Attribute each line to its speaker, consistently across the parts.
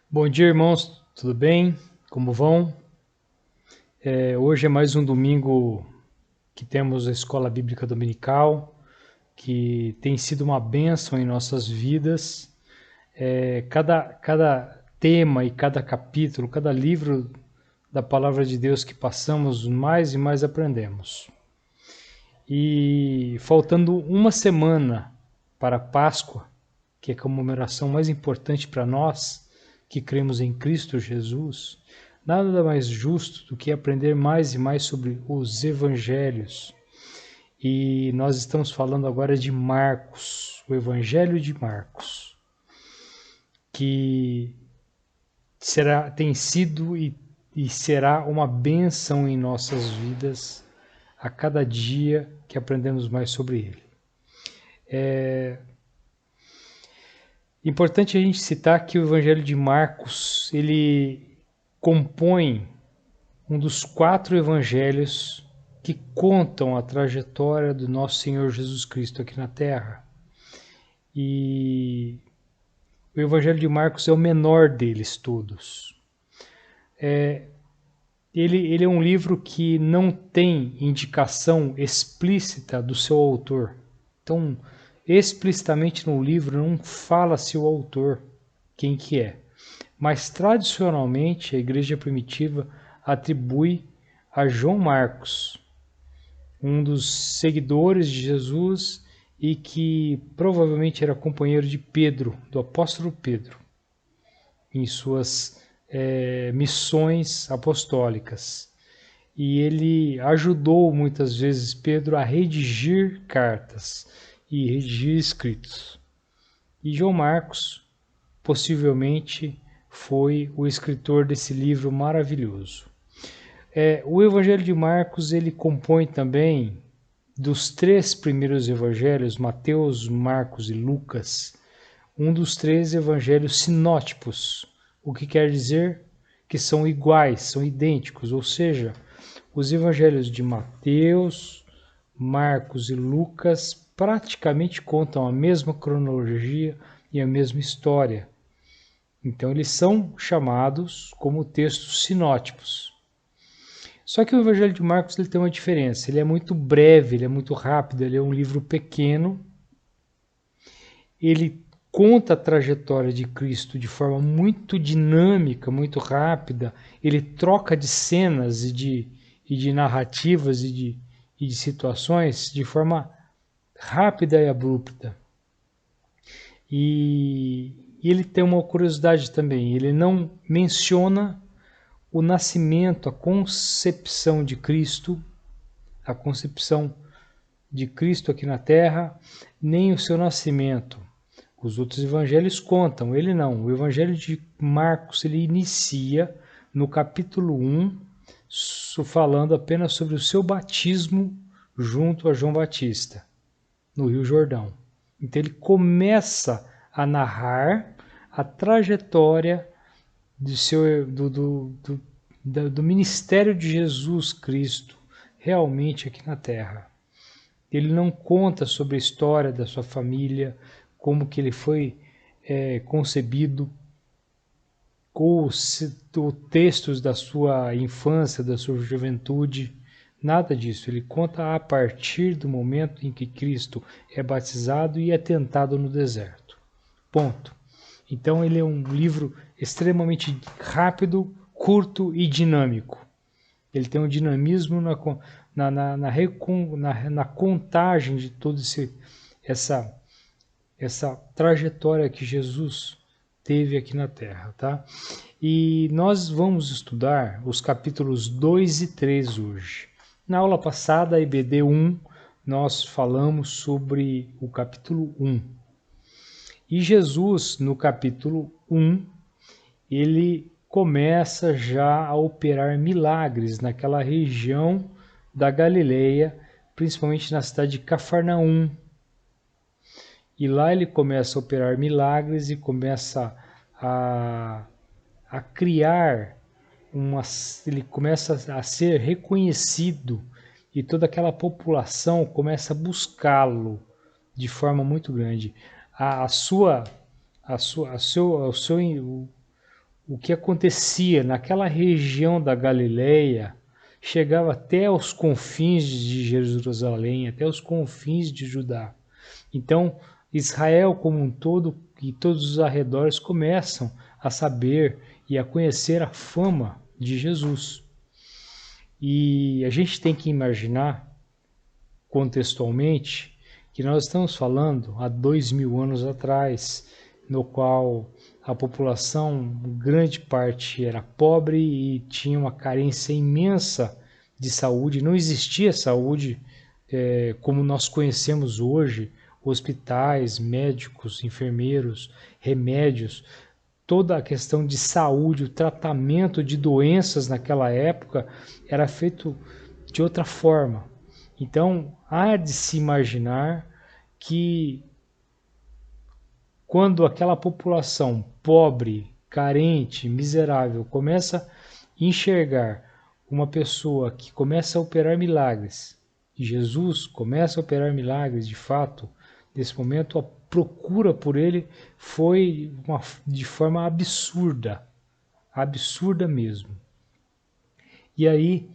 Speaker 1: Bom dia, irmãos, tudo bem? Como vão? Hoje é mais um domingo que temos a Escola Bíblica Dominical, que tem sido uma bênção em nossas vidas. Cada tema e cada capítulo, cada livro da Palavra de Deus que passamos, mais e mais aprendemos. E faltando uma semana para a Páscoa, que é a comemoração mais importante para nós que cremos em Cristo Jesus, nada mais justo do que aprender mais e mais sobre os evangelhos. E nós estamos falando agora de Marcos, o Evangelho de Marcos, que tem sido e será uma bênção em nossas vidas a cada dia que aprendemos mais sobre ele. Importante a gente citar que o Evangelho de Marcos, ele compõe um dos 4 evangelhos que contam a trajetória do nosso Senhor Jesus Cristo aqui na Terra. E o Evangelho de Marcos é o menor deles todos. Ele é um livro que não tem indicação explícita do seu autor. Então, explicitamente no livro não fala-se o autor, quem que é. Mas tradicionalmente a igreja primitiva atribui a João Marcos, um dos seguidores de Jesus e que provavelmente era companheiro de Pedro, do apóstolo Pedro, em suas missões apostólicas. E ele ajudou muitas vezes Pedro a redigir cartas e redigir escritos. E João Marcos possivelmente foi o escritor desse livro maravilhoso. O Evangelho de Marcos ele compõe também dos 3 primeiros evangelhos, Mateus, Marcos e Lucas, um dos 3 evangelhos sinótipos, o que quer dizer que são iguais, são idênticos, ou seja, os evangelhos de Mateus, Marcos e Lucas praticamente contam a mesma cronologia e a mesma história. Então eles são chamados como textos sinótipos. Só que o Evangelho de Marcos ele tem uma diferença, ele é muito breve, ele é muito rápido, ele é um livro pequeno, ele conta a trajetória de Cristo de forma muito dinâmica, muito rápida, ele troca de cenas e de narrativas e de situações de forma rápida e abrupta. E ele tem uma curiosidade também, ele não menciona o nascimento, a concepção de Cristo aqui na Terra, nem o seu nascimento. Os outros evangelhos contam, ele não. O Evangelho de Marcos ele inicia no capítulo 1, falando apenas sobre o seu batismo junto a João Batista, no Rio Jordão. Então ele começa a narrar a trajetória do ministério de Jesus Cristo realmente aqui na Terra. Ele não conta sobre a história da sua família, como que ele foi concebido, ou textos da sua infância, da sua juventude, nada disso. Ele conta a partir do momento em que Cristo é batizado e é tentado no deserto. Ponto. Então ele é um livro extremamente rápido, curto e dinâmico. Ele tem um dinamismo na contagem de toda essa trajetória que Jesus teve aqui na Terra, tá? E nós vamos estudar os capítulos 2 e 3 hoje. Na aula passada, EBD 1, nós falamos sobre o capítulo 1. E Jesus, no capítulo 1, ele começa já a operar milagres naquela região da Galileia, principalmente na cidade de Cafarnaum. E lá ele começa a operar milagres e começa a criar ele começa a ser reconhecido e toda aquela população começa a buscá-lo de forma muito grande. o que acontecia naquela região da Galileia chegava até os confins de Jerusalém, até os confins de Judá. Então, Israel como um todo e todos os arredores começam a saber e a conhecer a fama de Jesus. E a gente tem que imaginar, contextualmente, que nós estamos falando há 2000 anos atrás, no qual a população, grande parte, era pobre e tinha uma carência imensa de saúde. Não existia saúde como nós conhecemos hoje, hospitais, médicos, enfermeiros, remédios. Toda a questão de saúde, o tratamento de doenças naquela época era feito de outra forma. Então, há de se imaginar que quando aquela população pobre, carente, miserável começa a enxergar uma pessoa que começa a operar milagres, e Jesus começa a operar milagres de fato, nesse momento a procura por ele foi de forma absurda, absurda mesmo. E aí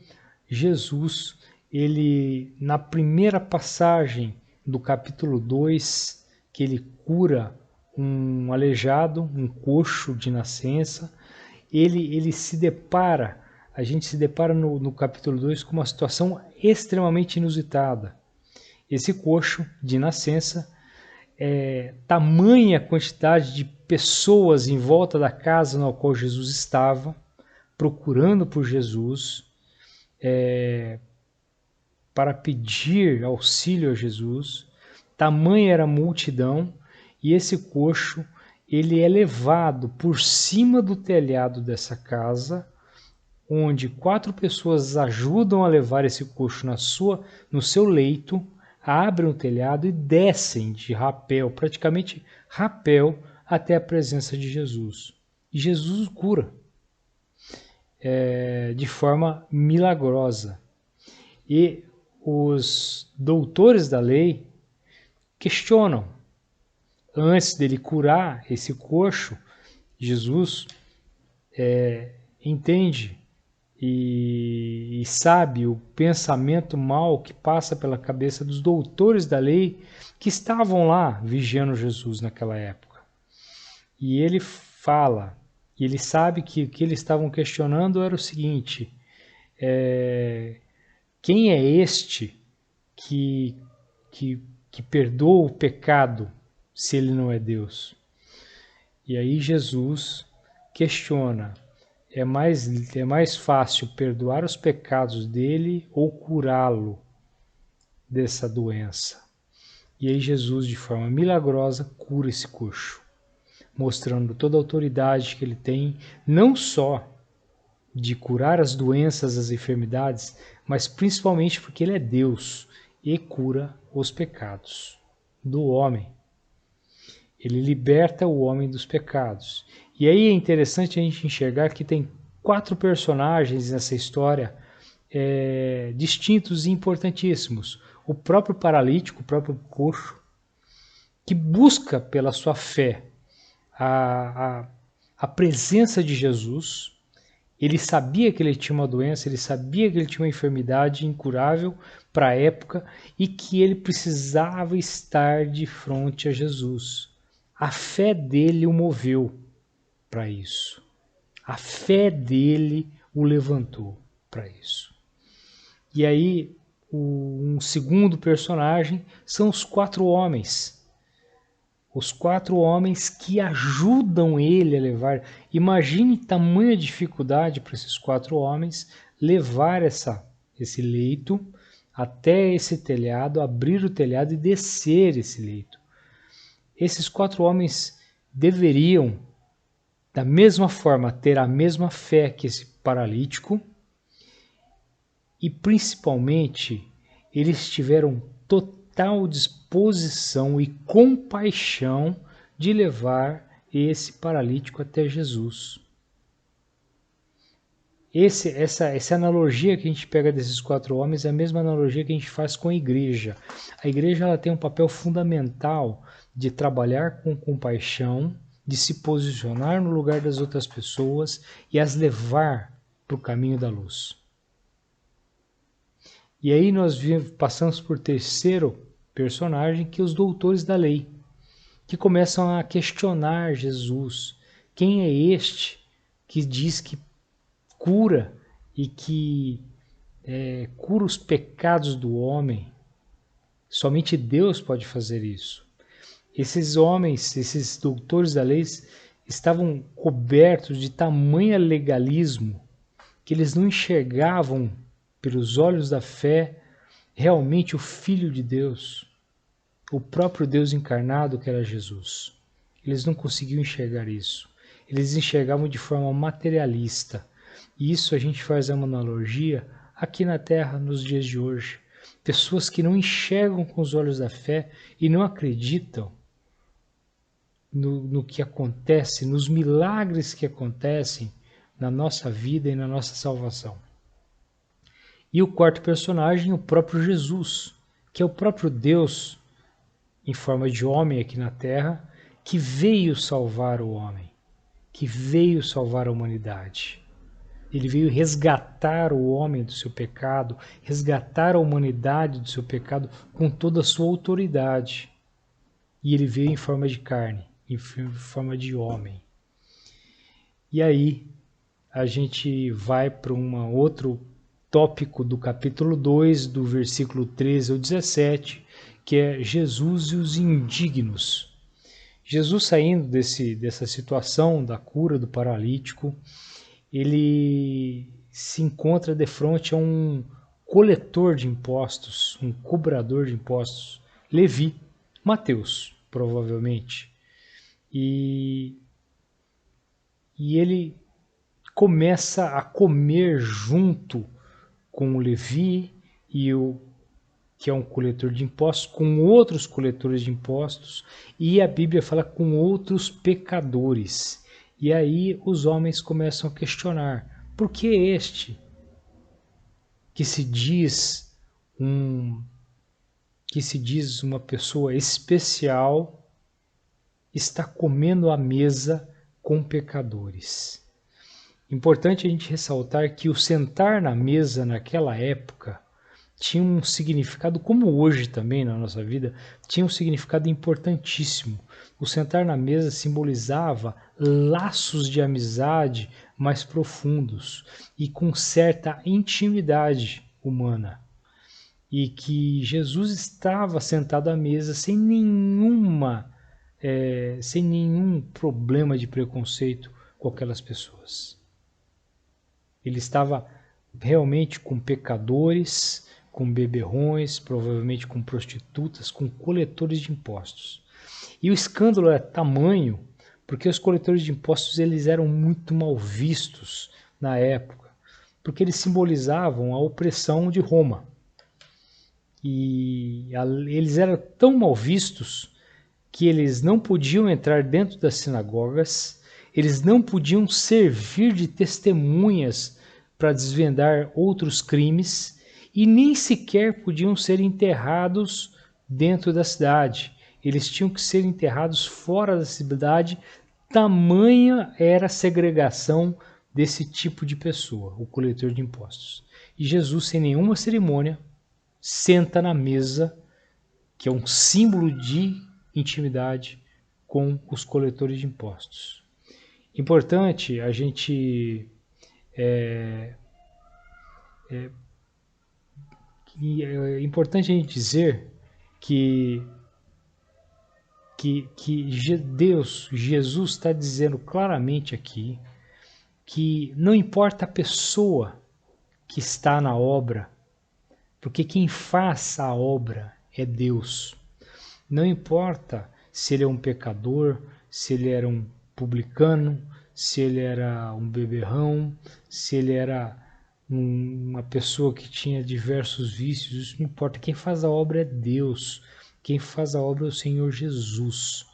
Speaker 1: Jesus, ele na primeira passagem do capítulo 2, que ele cura um aleijado, um coxo de nascença, ele se depara, a gente se depara no capítulo 2 com uma situação extremamente inusitada. Esse coxo de nascença, tamanha quantidade de pessoas em volta da casa na qual Jesus estava, procurando por Jesus, para pedir auxílio a Jesus, tamanha era a multidão, e esse coxo ele é levado por cima do telhado dessa casa, onde 4 pessoas ajudam a levar esse coxo no seu leito, abrem o telhado e descem de rapel, praticamente rapel, até a presença de Jesus. E Jesus o cura de forma milagrosa. E os doutores da lei questionam. Antes dele curar esse coxo, Jesus entende e sabe o pensamento mau que passa pela cabeça dos doutores da lei que estavam lá vigiando Jesus naquela época. E ele fala, e ele sabe que o que eles estavam questionando era o seguinte: quem é este que perdoa o pecado se ele não é Deus? E aí Jesus questiona: é mais fácil perdoar os pecados dele ou curá-lo dessa doença? E aí Jesus, de forma milagrosa, cura esse coxo, mostrando toda a autoridade que ele tem, não só de curar as doenças, as enfermidades, mas principalmente porque ele é Deus e cura os pecados do homem. Ele liberta o homem dos pecados. E aí é interessante a gente enxergar que tem 4 personagens nessa história distintos e importantíssimos. O próprio paralítico, o próprio coxo, que busca pela sua fé a presença de Jesus. Ele sabia que ele tinha uma doença, ele sabia que ele tinha uma enfermidade incurável para a época e que ele precisava estar de frente a Jesus. A fé dele o moveu para isso. A fé dele o levantou para isso. E aí, um segundo personagem são os 4 homens. Os 4 homens que ajudam ele a levar. Imagine tamanha dificuldade para esses 4 homens levar esse leito até esse telhado, abrir o telhado e descer esse leito. Esses 4 homens deveriam, da mesma forma, ter a mesma fé que esse paralítico e, principalmente, eles tiveram total disposição e compaixão de levar esse paralítico até Jesus. Essa analogia que a gente pega desses 4 homens é a mesma analogia que a gente faz com a igreja. A igreja ela tem um papel fundamental de trabalhar com compaixão, de se posicionar no lugar das outras pessoas e as levar para o caminho da luz. E aí nós passamos por terceiro personagem, que é os doutores da lei, que começam a questionar Jesus. Quem é este que diz que cura e que cura os pecados do homem? Somente Deus pode fazer isso. Esses homens, esses doutores da lei, estavam cobertos de tamanho legalismo que eles não enxergavam pelos olhos da fé realmente o Filho de Deus, o próprio Deus encarnado que era Jesus. Eles não conseguiam enxergar isso. Eles enxergavam de forma materialista. E isso a gente faz uma analogia aqui na Terra nos dias de hoje. Pessoas que não enxergam com os olhos da fé e não acreditam no que acontece, nos milagres que acontecem na nossa vida e na nossa salvação. E o quarto personagem, o próprio Jesus, que é o próprio Deus em forma de homem aqui na Terra, que veio salvar o homem, que veio salvar a humanidade. Ele veio resgatar o homem do seu pecado, resgatar a humanidade do seu pecado com toda a sua autoridade. E ele veio em forma de carne, em forma de homem. E aí a gente vai para um outro tópico do capítulo 2, do versículo 13 ao 17, que é Jesus e os indignos. Jesus, saindo dessa situação da cura do paralítico, ele se encontra de frente a um coletor de impostos, um cobrador de impostos, Levi, Mateus, provavelmente. E ele começa a comer junto com o Levi, que é um coletor de impostos, com outros coletores de impostos, e a Bíblia fala com outros pecadores. E aí os homens começam a questionar: por que este que se diz uma pessoa especial está comendo à mesa com pecadores? Importante a gente ressaltar que o sentar na mesa naquela época tinha um significado, como hoje também na nossa vida, tinha um significado importantíssimo. O sentar na mesa simbolizava laços de amizade mais profundos e com certa intimidade humana. E que Jesus estava sentado à mesa sem nenhum problema de preconceito com aquelas pessoas. Ele estava realmente com pecadores, com beberrões, provavelmente com prostitutas, com coletores de impostos. E o escândalo é tamanho, porque os coletores de impostos eles eram muito mal vistos na época, porque eles simbolizavam a opressão de Roma. E eles eram tão mal vistos que eles não podiam entrar dentro das sinagogas, eles não podiam servir de testemunhas para desvendar outros crimes e nem sequer podiam ser enterrados dentro da cidade. Eles tinham que ser enterrados fora da cidade, tamanha era a segregação desse tipo de pessoa, o coletor de impostos. E Jesus, sem nenhuma cerimônia, senta na mesa, que é um símbolo de intimidade, com os coletores de impostos. Importante a gente importante a gente dizer que Deus, Jesus está dizendo claramente aqui que não importa a pessoa que está na obra, porque quem faz a obra é Deus. Não importa se ele é um pecador, se ele era um publicano, se ele era um beberrão, se ele era uma pessoa que tinha diversos vícios, isso não importa. Quem faz a obra é Deus. Quem faz a obra é o Senhor Jesus.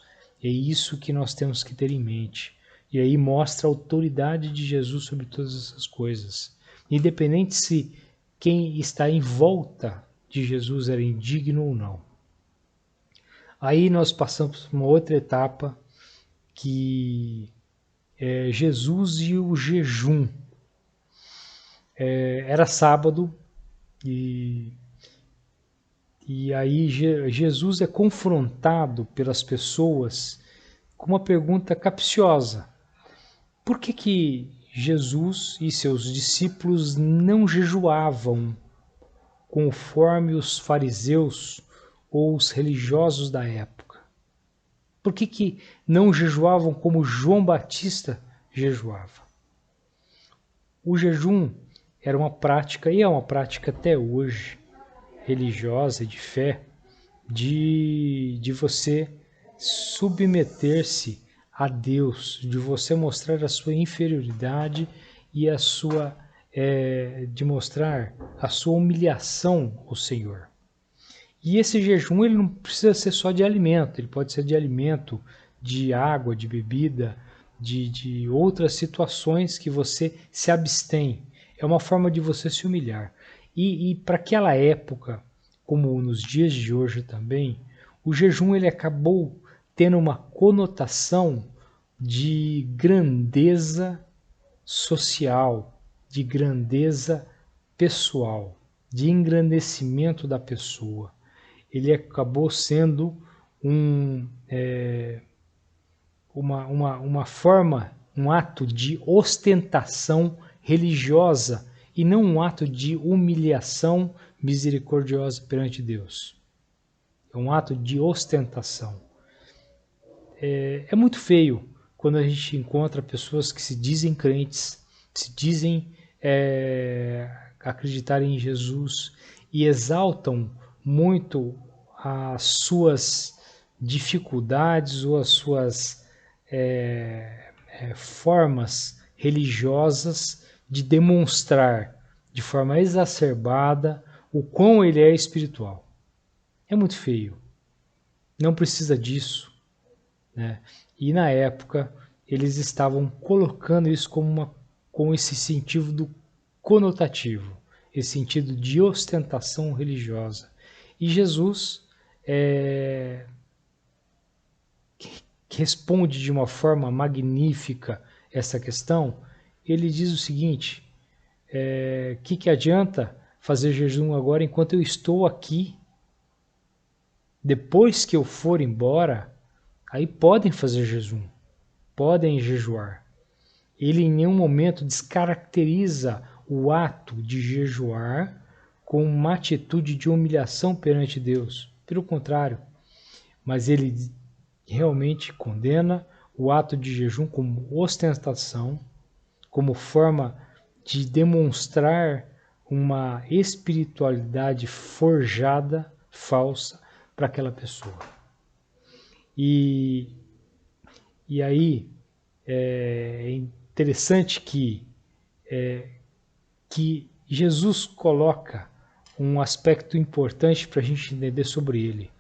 Speaker 1: É isso que nós temos que ter em mente. E aí mostra a autoridade de Jesus sobre todas essas coisas. Independente se quem está em volta de Jesus era indigno ou não. Aí nós passamos por uma outra etapa, que é Jesus e o jejum. Era sábado e aí Jesus é confrontado pelas pessoas com uma pergunta capciosa. Por que Jesus e seus discípulos não jejuavam conforme os fariseus ou os religiosos da época? Por que não jejuavam como João Batista jejuava? O jejum era uma prática, e é uma prática até hoje, religiosa e de fé, de você submeter-se a Deus, de você mostrar a sua inferioridade e a sua de mostrar a sua humilhação ao Senhor. E esse jejum ele não precisa ser só de alimento, ele pode ser de alimento, de água, de bebida, de outras situações que você se abstém. É uma forma de você se humilhar. E para aquela época, como nos dias de hoje também, o jejum ele acabou tendo uma conotação de grandeza social, de grandeza pessoal, de engrandecimento da pessoa. Ele acabou sendo uma forma, um ato de ostentação religiosa e não um ato de humilhação misericordiosa perante Deus. É um ato de ostentação. É muito feio quando a gente encontra pessoas que se dizem crentes, se dizem acreditar em Jesus e exaltam muito as suas dificuldades ou as suas formas religiosas de demonstrar de forma exacerbada o quão ele é espiritual. É muito feio. Não precisa disso, né? E na época eles estavam colocando isso com esse sentido conotativo, esse sentido de ostentação religiosa. E Jesus responde de uma forma magnífica essa questão. Ele diz o seguinte: que adianta fazer jejum agora enquanto eu estou aqui? Depois que eu for embora, aí podem fazer jejum, podem jejuar. Ele em nenhum momento descaracteriza o ato de jejuar com uma atitude de humilhação perante Deus. Pelo contrário, mas ele realmente condena o ato de jejum como ostentação, como forma de demonstrar uma espiritualidade forjada, falsa, para aquela pessoa. E aí é interessante que Jesus coloca um aspecto importante para a gente entender sobre ele.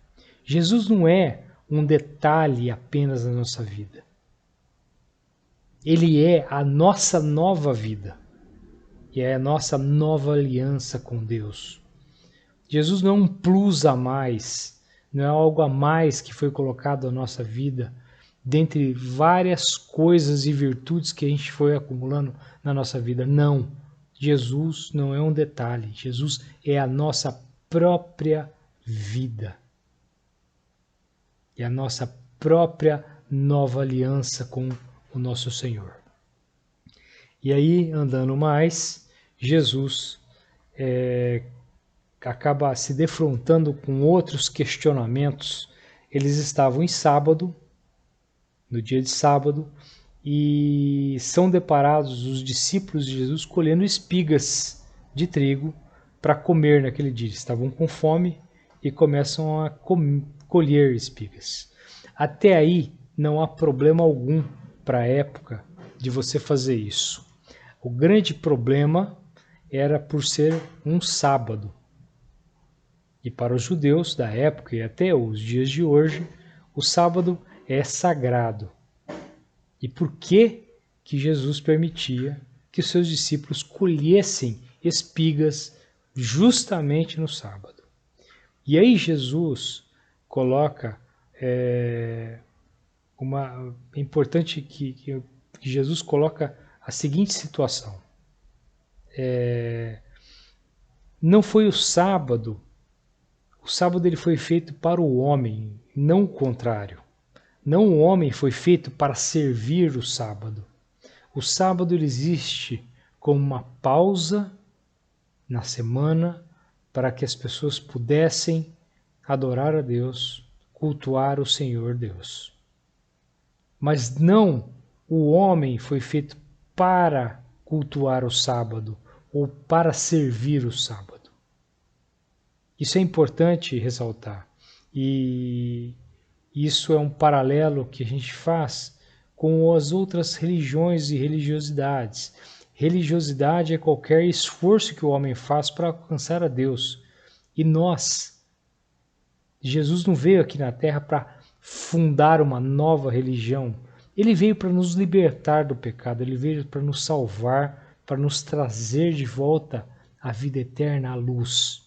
Speaker 1: Jesus não é um detalhe apenas na nossa vida. Ele é a nossa nova vida. E é a nossa nova aliança com Deus. Jesus não é um plus a mais, não é algo a mais que foi colocado na nossa vida, dentre várias coisas e virtudes que a gente foi acumulando na nossa vida. Não. Jesus não é um detalhe. Jesus é a nossa própria vida. É a nossa própria nova aliança com o nosso Senhor. E aí, andando mais, Jesus acaba se defrontando com outros questionamentos. Eles estavam em sábado, no dia de sábado, e são deparados os discípulos de Jesus colhendo espigas de trigo para comer naquele dia. Estavam com fome e começam a colher espigas. Até aí não há problema algum para a época de você fazer isso. O grande problema era por ser um sábado. E para os judeus da época e até os dias de hoje, o sábado é sagrado. E por que Jesus permitia que os seus discípulos colhessem espigas justamente no sábado? E aí Jesus coloca É importante que Jesus coloca a seguinte situação. Não foi o sábado ele foi feito para o homem, não o contrário. Não o homem foi feito para servir o sábado. O sábado ele existe como uma pausa na semana para que as pessoas pudessem adorar a Deus, cultuar o Senhor Deus. Mas não o homem foi feito para cultuar o sábado ou para servir o sábado. Isso é importante ressaltar. E isso é um paralelo que a gente faz com as outras religiões e religiosidades. Religiosidade é qualquer esforço que o homem faz para alcançar a Deus. E Jesus não veio aqui na Terra para fundar uma nova religião. Ele veio para nos libertar do pecado, ele veio para nos salvar, para nos trazer de volta à vida eterna, à luz.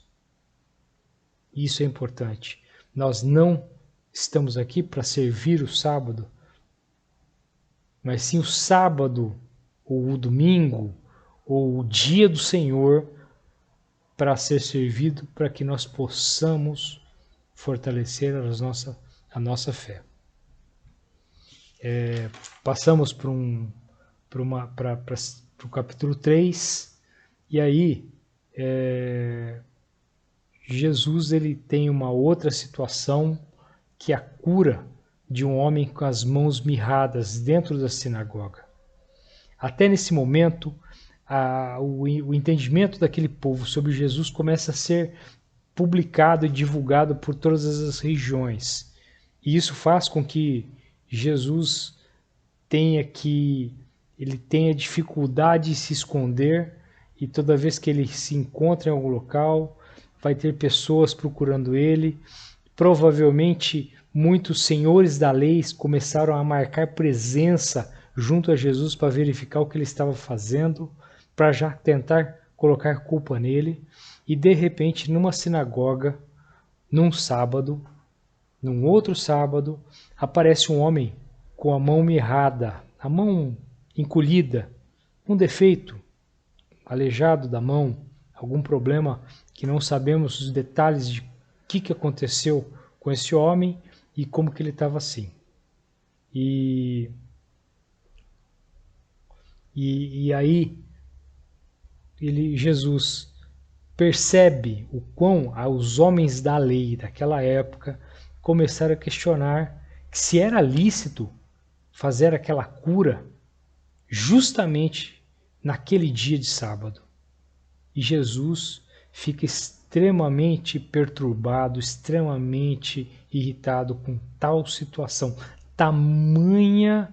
Speaker 1: Isso é importante. Nós não estamos aqui para servir o sábado, mas sim o sábado, ou o domingo, ou o dia do Senhor, para ser servido, para que nós possamos fortalecer a nossa fé. Passamos para o capítulo 3, e aí Jesus ele tem uma outra situação, que é a cura de um homem com as mãos mirradas dentro da sinagoga. Até nesse momento, o entendimento daquele povo sobre Jesus começa a ser publicado e divulgado por todas as regiões. E isso faz com que Jesus tenha dificuldade de se esconder, e toda vez que ele se encontra em algum local, vai ter pessoas procurando ele. Provavelmente muitos senhores da lei começaram a marcar presença junto a Jesus para verificar o que ele estava fazendo, para já tentar colocar culpa nele. E de repente, numa sinagoga, num sábado, num outro sábado, aparece um homem com a mão mirrada, a mão encolhida, um defeito, aleijado da mão, algum problema que não sabemos os detalhes de o que aconteceu com esse homem e como que ele estava assim. E aí Jesus percebe o quão os homens da lei daquela época começaram a questionar se era lícito fazer aquela cura justamente naquele dia de sábado. E Jesus fica extremamente perturbado, extremamente irritado com tal situação, tamanha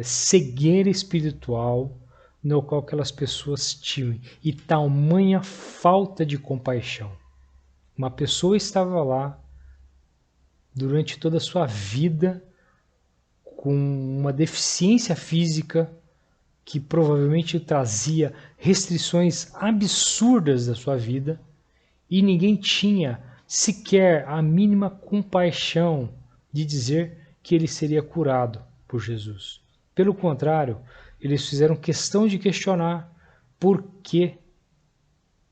Speaker 1: cegueira espiritual no qual aquelas pessoas tinham, e tamanha falta de compaixão. Uma pessoa estava lá durante toda a sua vida com uma deficiência física que provavelmente trazia restrições absurdas da sua vida, e ninguém tinha sequer a mínima compaixão de dizer que ele seria curado por Jesus. Pelo contrário, eles fizeram questão de questionar por que,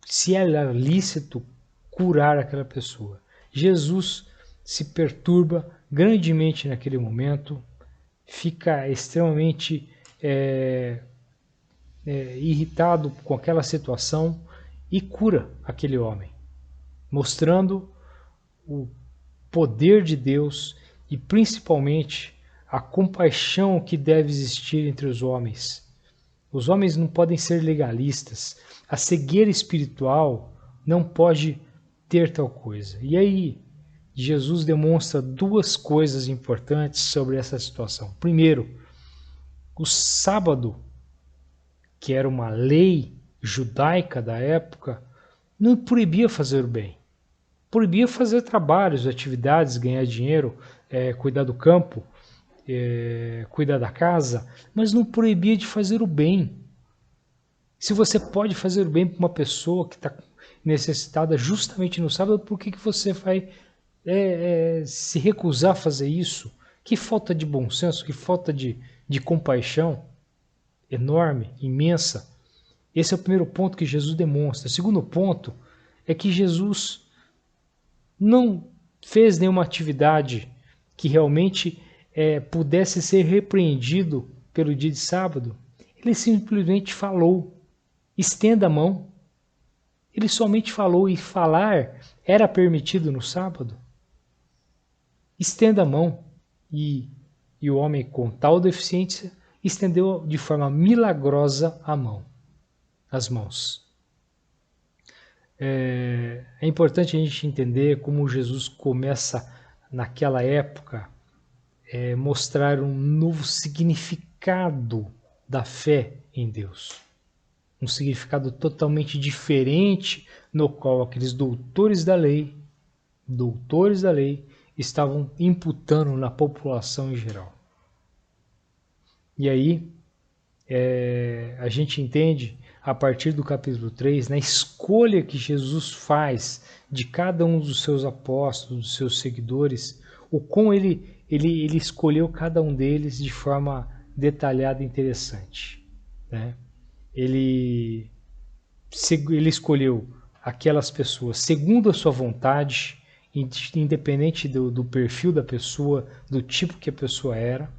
Speaker 1: se era lícito curar aquela pessoa. Jesus se perturba grandemente naquele momento, fica extremamente irritado com aquela situação e cura aquele homem, mostrando o poder de Deus e principalmente a compaixão que deve existir entre os homens. Os homens não podem ser legalistas. A cegueira espiritual não pode ter tal coisa. E aí, Jesus demonstra duas coisas importantes sobre essa situação. Primeiro, o sábado, que era uma lei judaica da época, não proibia fazer o bem. Proibia fazer trabalhos, atividades, ganhar dinheiro, cuidar do campo, cuidar da casa, mas não proibia de fazer o bem. Se você pode fazer o bem para uma pessoa que está necessitada justamente no sábado, por que você vai se recusar a fazer isso? Que falta de bom senso, que falta de compaixão enorme, imensa. Esse é o primeiro ponto que Jesus demonstra. O segundo ponto é que Jesus não fez nenhuma atividade que realmente pudesse ser repreendido pelo dia de sábado. Ele simplesmente falou, estenda a mão. Ele somente falou, e falar era permitido no sábado. Estenda a mão. E o homem com tal deficiência estendeu de forma milagrosa as mãos. É importante a gente entender como Jesus começa, naquela época, mostrar um novo significado da fé em Deus. Um significado totalmente diferente, no qual aqueles doutores da lei, estavam imputando na população em geral. E aí, a gente entende, a partir do capítulo 3, na escolha que Jesus faz de cada um dos seus apóstolos, dos seus seguidores, o como ele escolheu cada um deles de forma detalhada e interessante, né? Ele escolheu aquelas pessoas segundo a sua vontade, independente do perfil da pessoa, do tipo que a pessoa era.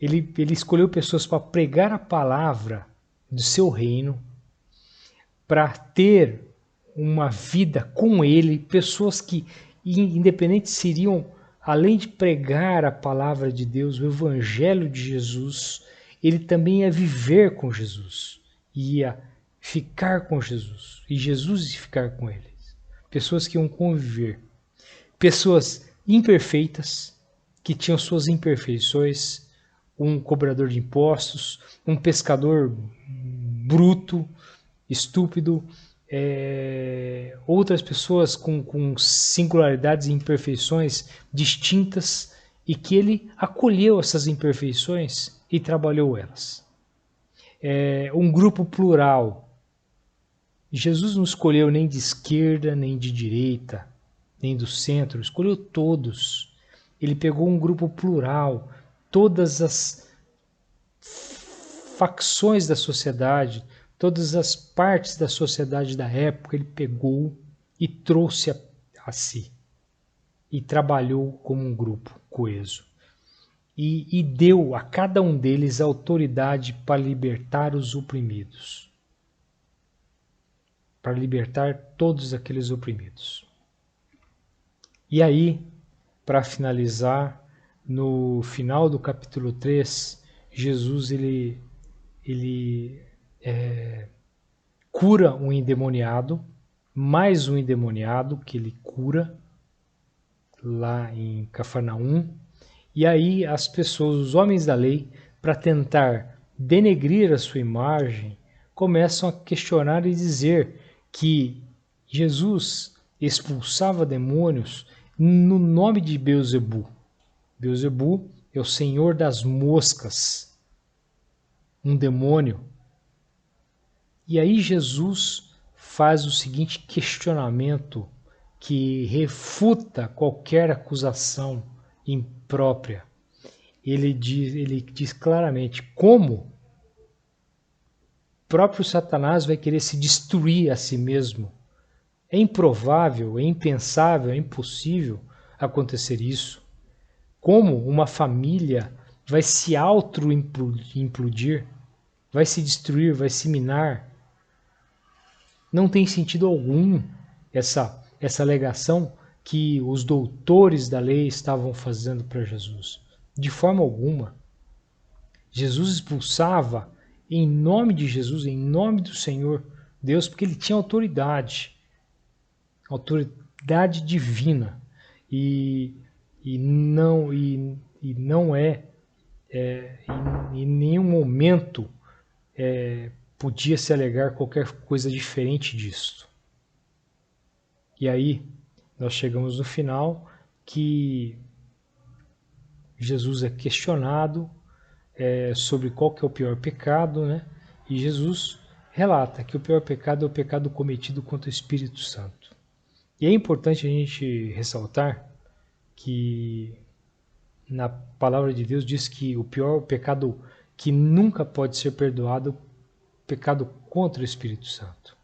Speaker 1: Ele escolheu pessoas para pregar a palavra do seu reino, para ter uma vida com ele, pessoas que, independente, seriam, além de pregar a palavra de Deus, o evangelho de Jesus, ele também ia viver com Jesus, ia ficar com Jesus, e Jesus ia ficar com eles. Pessoas que iam conviver, pessoas imperfeitas, que tinham suas imperfeições, um cobrador de impostos, um pescador bruto, estúpido, outras pessoas com singularidades e imperfeições distintas, e que ele acolheu essas imperfeições e trabalhou elas. Um grupo plural. Jesus não escolheu nem de esquerda, nem de direita, nem do centro, escolheu todos. Ele pegou um grupo plural, todas as facções da sociedade, todas as partes da sociedade da época, ele pegou e trouxe a si. E trabalhou como um grupo coeso. E deu a cada um deles autoridade para libertar os oprimidos. Para libertar todos aqueles oprimidos. E aí, para finalizar, no final do capítulo 3, Jesus cura um endemoniado, mais um endemoniado que ele cura lá em Cafarnaum. E aí as pessoas, os homens da lei, para tentar denegrir a sua imagem, começam a questionar e dizer que Jesus expulsava demônios no nome de Beelzebu. Beelzebu é o senhor das moscas, um demônio. E aí Jesus faz o seguinte questionamento que refuta qualquer acusação imprópria. Ele diz claramente como o próprio Satanás vai querer se destruir a si mesmo. É improvável, é impensável, é impossível acontecer isso. Como uma família vai se auto-implodir, vai se destruir, vai se minar. Não tem sentido algum essa alegação que os doutores da lei estavam fazendo para Jesus. De forma alguma. Jesus expulsava em nome de Jesus, em nome do Senhor Deus, porque ele tinha autoridade divina, e não é em nenhum momento podia se alegar qualquer coisa diferente disso. E aí nós chegamos no final que Jesus é questionado sobre qual que é o pior pecado, né? E Jesus relata que o pior pecado é o pecado cometido contra o Espírito Santo. E é importante a gente ressaltar que na palavra de Deus diz que o pior pecado que nunca pode ser perdoado é o pecado contra o Espírito Santo.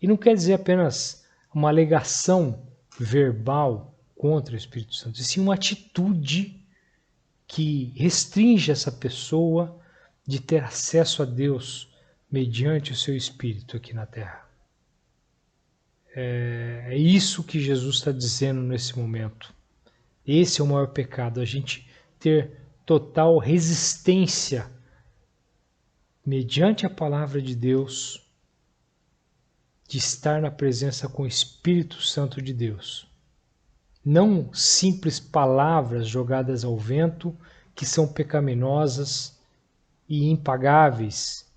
Speaker 1: E não quer dizer apenas uma alegação verbal contra o Espírito Santo, e sim uma atitude que restringe essa pessoa de ter acesso a Deus mediante o seu Espírito aqui na Terra. É isso que Jesus está dizendo nesse momento. Esse é o maior pecado, a gente ter total resistência mediante a palavra de Deus, de estar na presença com o Espírito Santo de Deus. Não simples palavras jogadas ao vento que são pecaminosas e impagáveis,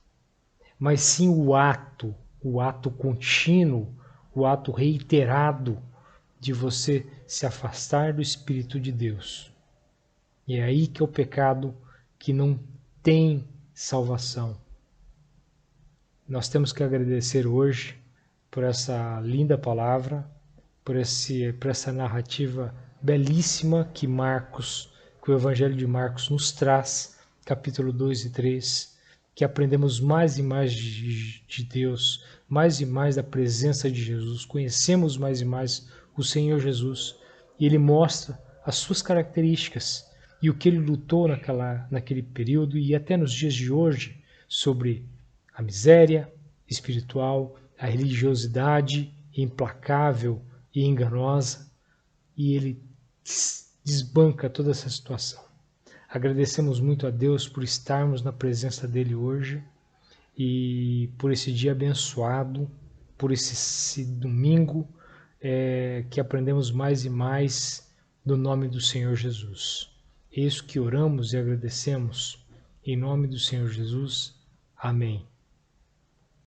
Speaker 1: mas sim o ato contínuo, o ato reiterado de você se afastar do Espírito de Deus. E é aí que é o pecado que não tem salvação. Nós temos que agradecer hoje por essa linda palavra, por essa narrativa belíssima que o Evangelho de Marcos nos traz, capítulo 2 e 3, que aprendemos mais e mais de Deus, mais e mais da presença de Jesus, conhecemos mais e mais o Senhor Jesus, e Ele mostra as suas características e o que Ele lutou naquele período e até nos dias de hoje sobre a miséria espiritual, a religiosidade implacável e enganosa, e Ele desbanca toda essa situação. Agradecemos muito a Deus por estarmos na presença dEle hoje e por esse dia abençoado, por esse domingo que aprendemos mais e mais do nome do Senhor Jesus. É isso que oramos e agradecemos em nome do Senhor Jesus. Amém.